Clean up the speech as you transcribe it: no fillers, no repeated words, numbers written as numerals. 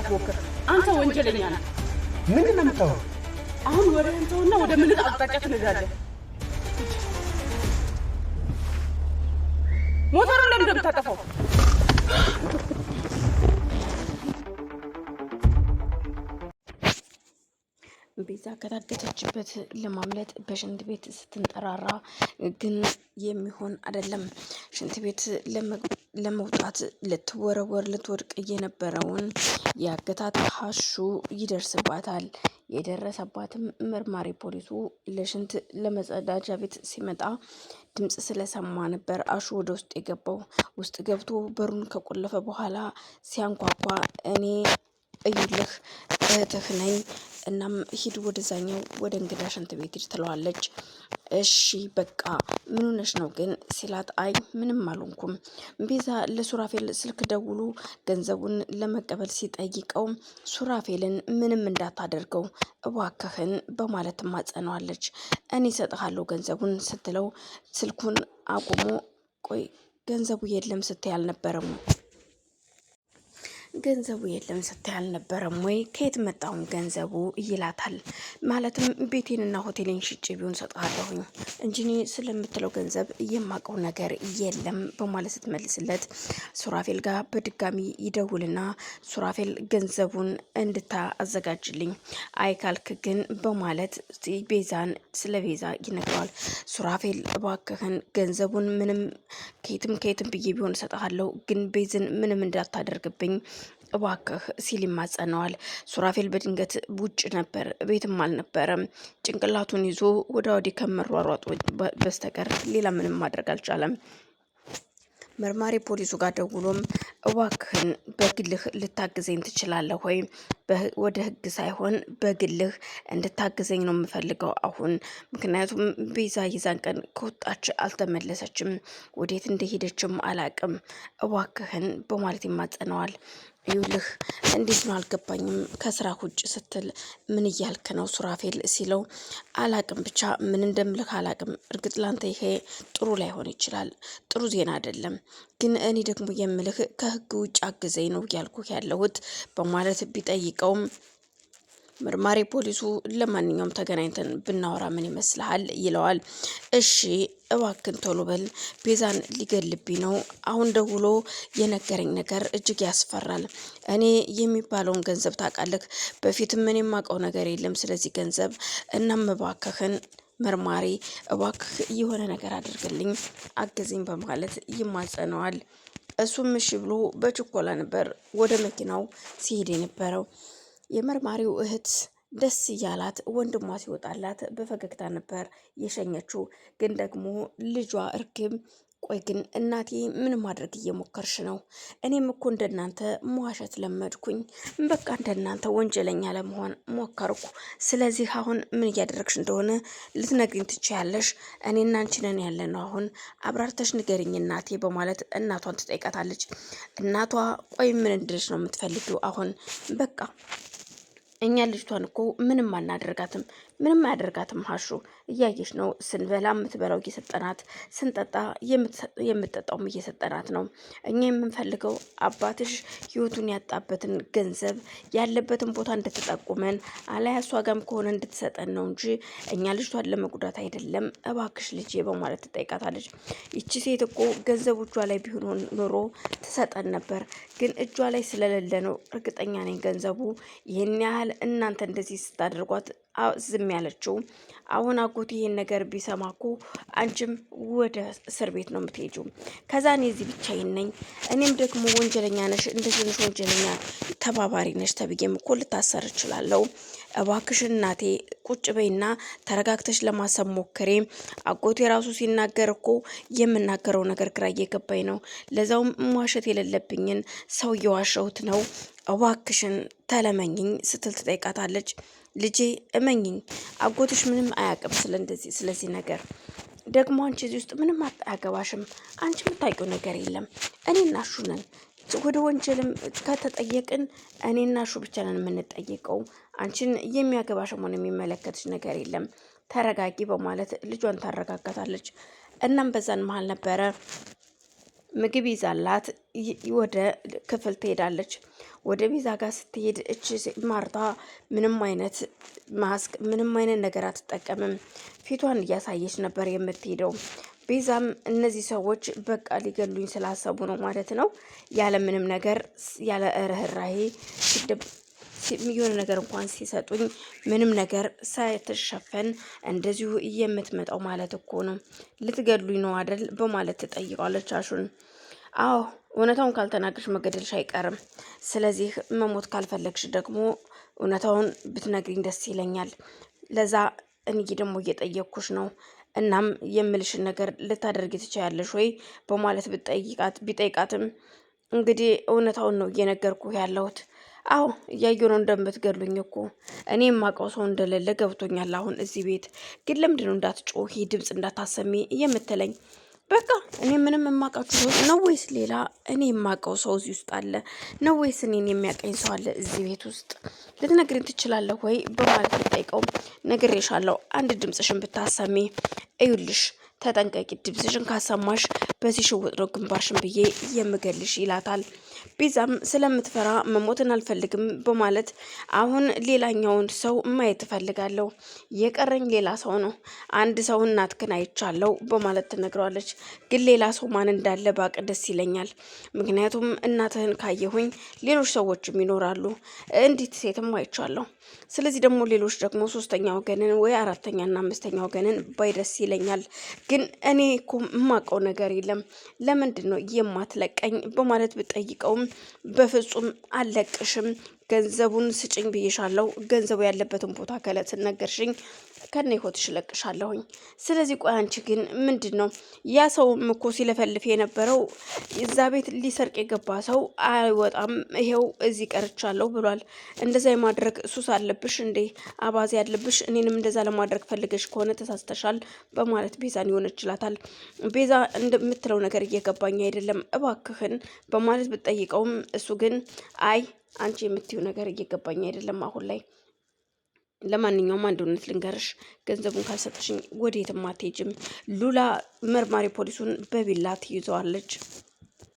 እንዳትሞክር አንተ ወንጀለኛ ነህ። ምንድን ነው የምታወራው? አሁን ወደ አንተውና ወደ ምን አቅጣጫ ትነዳለህ? ሞተሩን ለምን እንደምታጠፋው? ቤዛ ከታገተችበት ለማምለጥ በሽንት ቤት ስትንጠራራ ግን የሚሆን አይደለም። ሽንት ቤት ለመውጣት ልትወድቅ የነበረውን ያገታት ሀሹ ይደርስባታል። የደረሰባትም መርማሪ ፖሊሱ ለሽንት ለመጸዳጃ ቤት ሲመጣ ድምፅ ስለሰማ ነበር አሹ ወደ ውስጥ የገባው። ውስጥ ገብቶ በሩን ከቆለፈ በኋላ ሲያንኳኳ እኔ እዩልህ እህትህ ነኝ፣ እናም ሂድ ወደዛኛው ወደ እንግዳ ሽንት ቤት ሂድ ትለዋለች። እሺ በቃ ምን ሆነሽ ነው ግን ሲላት፣ አይ ምንም አልሆንኩም። ቤዛ ለሱራፌል ስልክ ደውሎ ገንዘቡን ለመቀበል ሲጠይቀው ሱራፌልን ምንም እንዳታደርገው እባክህን በማለት ማጸነዋለች። እኔ እሰጥሃለሁ ገንዘቡን ስትለው ስልኩን አቁሞ ቆይ ገንዘቡ የለም ስትይ አልነበረም? ገንዘቡ የለም ስትይ አልነበረም ወይ? ከየት መጣውን ገንዘቡ ይላታል። ማለትም ቤቴንና ሆቴሌን ሽጬ ቢሆን ሰጥሃለሁኝ እንጂ እኔ ስለምትለው ገንዘብ የማውቀው ነገር የለም በማለት ስትመልስለት ሱራፌል ጋር በድጋሚ ይደውልና ሱራፌል ገንዘቡን እንድታዘጋጅልኝ አይካልክ ግን በማለት ቤዛን ስለ ቤዛ ይነግረዋል። ሱራፌል እባክህን ገንዘቡን ምንም ከየትም ብዬ ቢሆን ሰጥሃለሁ ግን ቤዝን ምንም እንዳታደርግብኝ እባክህ ሲል ይማጸነዋል። ሱራፌል በድንገት ውጭ ነበር፣ ቤትም አልነበረም። ጭንቅላቱን ይዞ ወደ ወዲህ ከመሯሯጥ በስተቀር ሌላ ምንም ማድረግ አልቻለም። መርማሪ ፖሊሱ ጋር ደውሎም እባክህን በግልህ ልታግዘኝ ትችላለህ ወይ? ወደ ህግ ሳይሆን በግልህ እንድታግዘኝ ነው የምፈልገው አሁን። ምክንያቱም ቤዛ ይዛን ቀን ከወጣች አልተመለሰችም፣ ወዴት እንደሄደችም አላቅም። እባክህን በማለት ይማጸነዋል። ይውልህ እንዴት ነው አልገባኝም፣ ከስራ ውጭ ስትል ምን እያልክ ነው ሱራፌል ሲለው፣ አላቅም ብቻ ምን እንደምልህ አላቅም። እርግጥ ላንተ ይሄ ጥሩ ላይሆን ይችላል፣ ጥሩ ዜና አይደለም። ግን እኔ ደግሞ የምልህ ከህግ ውጭ አግዘኝ ነው ያልኩህ ያለሁት በማለት ቢጠይቀውም መርማሪ ፖሊሱ ለማንኛውም ተገናኝተን ብናወራ ምን ይመስልሃል ይለዋል። እሺ እባክን ቶሎ በል ቤዛን ሊገልብኝ ነው። አሁን ደውሎ የነገረኝ ነገር እጅግ ያስፈራል። እኔ የሚባለውን ገንዘብ ታውቃለህ፣ በፊትም ምን የማውቀው ነገር የለም ስለዚህ ገንዘብ። እናም እባክህን መርማሪ እባክህ የሆነ ነገር አድርግልኝ፣ አግዝኝ በማለት ይማጸነዋል። እሱም እሺ ብሎ በችኮላ ነበር ወደ መኪናው ሲሄድ የነበረው። የመርማሪው እህት ደስ እያላት ወንድሟ ሲወጣላት በፈገግታ ነበር የሸኘችው። ግን ደግሞ ልጇ እርግብ ቆይ ግን እናቴ ምን ማድረግ እየሞከርሽ ነው? እኔም እኮ እንደናንተ መዋሸት ለመድኩኝ። በቃ እንደናንተ ወንጀለኛ ለመሆን ሞከርኩ። ስለዚህ አሁን ምን እያደረግሽ እንደሆነ ልትነግሪኝ ትችያለሽ። እኔና አንቺ ነን ያለነው፣ አሁን አብራርተሽ ንገሪኝ እናቴ በማለት እናቷን ትጠይቃታለች። እናቷ ቆይ ምን እንድልሽ ነው የምትፈልጊው? አሁን በቃ እኛ ልጅቷን እኮ ምንም አናደርጋትም፣ ምንም አያደርጋትም። ሀሹ እያየሽ ነው፣ ስንበላ የምትበላው እየሰጠናት፣ ስንጠጣ የምትጠጣውም እየሰጠናት ነው። እኛ የምንፈልገው አባትሽ ህይወቱን ያጣበትን ገንዘብ ያለበትን ቦታ እንድትጠቁመን አለያ እሷ ጋርም ከሆነ እንድትሰጠን ነው እንጂ እኛ ልጅቷን ለመጉዳት አይደለም፣ እባክሽ ልጄ በማለት ትጠይቃታለች። ይቺ ሴት እኮ ገንዘቡ እጇ ላይ ቢሆን ኖሮ ትሰጠን ነበር፣ ግን እጇ ላይ ስለሌለ ነው እርግጠኛ ነኝ ገንዘቡ ይህን ያህል እናንተ እንደዚህ ስታደርጓት ዝም ያለችው። አሁን አጎት ይሄን ነገር ቢሰማ እኮ አንቺም ወደ እስር ቤት ነው የምትሄጂው። ከዛ እኔ እዚህ ብቻዬን ነኝ። እኔም ደግሞ ወንጀለኛ ነሽ፣ እንደዚህ ነሽ፣ ወንጀለኛ ተባባሪ ነሽ ተብዬም እኮ ልታሰር እችላለሁ። እባክሽ እናቴ ቁጭ በይና ተረጋግተሽ ለማሰብ ሞክሬ። አጎቴ ራሱ ሲናገር እኮ የምናገረው ነገር ግራ እየገባኝ ነው። ለዛውም መዋሸት የሌለብኝን ሰው እየዋሸሁት ነው። እባክሽን ተለመኝኝ ስትል ትጠይቃታለች። ልጄ እመኝኝ አጎትሽ ምንም አያውቅም ስለዚህ ነገር። ደግሞ አንቺ እዚህ ውስጥ ምንም አያገባሽም። አንቺ የምታውቂው ነገር የለም። እኔና ሹ ነን ወደ ወንጀልም ከተጠየቅን እኔና ሹ ብቻ ነን የምንጠየቀው። አንቺን የሚያገባሽም ሆነ የሚመለከትሽ ነገር የለም። ተረጋጊ በማለት ልጇን ታረጋጋታለች። እናም በዛን መሀል ነበረ ምግብ ይዛላት ወደ ክፍል ትሄዳለች። ወደ ቤዛ ጋር ስትሄድ እች ማርታ ምንም አይነት ማስክ ምንም አይነት ነገር አትጠቀምም። ፊቷን እያሳየች ነበር የምትሄደው። ቤዛም እነዚህ ሰዎች በቃ ሊገሉኝ ስላሰቡ ነው ማለት ነው፣ ያለ ምንም ነገር ያለ ርህራሄ የሆነ ነገር እንኳን ሲሰጡኝ ምንም ነገር ሳይተሸፈን እንደዚሁ የምትመጣው ማለት እኮ ነው፣ ልትገሉኝ ነው አይደል በማለት ትጠይቃለች አሹን። አዎ እውነታውን ካልተናገርሽ መገደልሽ አይቀርም። ስለዚህ መሞት ካልፈለግሽ ደግሞ እውነታውን ብትነግሪኝ ደስ ይለኛል። ለዛ እኔ ደግሞ እየጠየቅኩሽ ነው። እናም የምልሽን ነገር ልታደርጊ ትችያለሽ ወይ በማለት ቢጠይቃትም እንግዲህ እውነታውን ነው እየነገርኩ ያለሁት። አዎ እያየሁ ነው እንደምትገሉኝ እኮ እኔ የማውቀው ሰው እንደሌለ ገብቶኛል። አሁን እዚህ ቤት ግን ለምንድነው እንዳትጮሂ ድምፅ እንዳታሰሚ የምትለኝ? በቃ እኔ ምንም የማውቃችሁ ሰው ነው ወይስ ሌላ እኔ የማውቀው ሰው እዚህ ውስጥ አለ ነው ወይስ እኔን የሚያቀኝ ሰው አለ እዚህ ቤት ውስጥ ልትነግሪኝ ትችላለህ ወይ በማለት ብጠይቀው ነግሬሻለሁ፣ አንድ ድምፅሽን ብታሰሚ እዩልሽ ተጠንቀቂ፣ ድምፅሽን ካሰማሽ በዚህ ሽውጥ ነው ግንባርሽን ብዬ የምገልሽ ይላታል። ቤዛም ስለምትፈራ መሞትን አልፈልግም በማለት አሁን ሌላኛውን ሰው ማየት እፈልጋለሁ፣ የቀረኝ ሌላ ሰው ነው፣ አንድ ሰው እናትክን አይቻለሁ በማለት ትነግረዋለች። ግን ሌላ ሰው ማን እንዳለ ባቅ ደስ ይለኛል፣ ምክንያቱም እናትህን ካየሁኝ ሌሎች ሰዎችም ይኖራሉ፣ እንዲት ሴትም አይቻለሁ። ስለዚህ ደግሞ ሌሎች ደግሞ ሶስተኛ ወገንን ወይ አራተኛና አምስተኛ ወገንን ባይ ደስ ይለኛል። ግን እኔ እኮ የማውቀው ነገር የለም፣ ለምንድን ነው የማትለቀኝ በማለት ብጠይቀውም በፍጹም አልለቅሽም፣ ገንዘቡን ስጭኝ ብዬሻለሁ፣ ገንዘቡ ያለበትን ቦታ ከለት ነገርሽኝ ከነ ህይወትሽ እለቅሻለሁኝ። ስለዚህ ቆይ አንቺ ግን ምንድን ነው ያ ሰው እኮ ሲለፈልፍ የነበረው እዛ ቤት ሊሰርቅ የገባ ሰው አይወጣም፣ ይሄው እዚህ ቀርቻለሁ ብሏል። እንደዛ የማድረግ ሱስ አለብሽ እንዴ? አባዜ ያለብሽ? እኔንም እንደዛ ለማድረግ ፈልገሽ ከሆነ ተሳስተሻል በማለት ቤዛን ይሆነችላታል። ቤዛ እንደምትለው ነገር እየገባኝ አይደለም እባክህን በማለት ብትጠይቀውም እሱ ግን አይ አንቺ የምትይው ነገር እየገባኝ አይደለም አሁን ላይ። ለማንኛውም አንድ እውነት ልንገርሽ፣ ገንዘቡን ካልሰጠሽኝ ወዴትም አትሄጂም። ሉላ መርማሪ ፖሊሱን በቢላ ትይዘዋለች።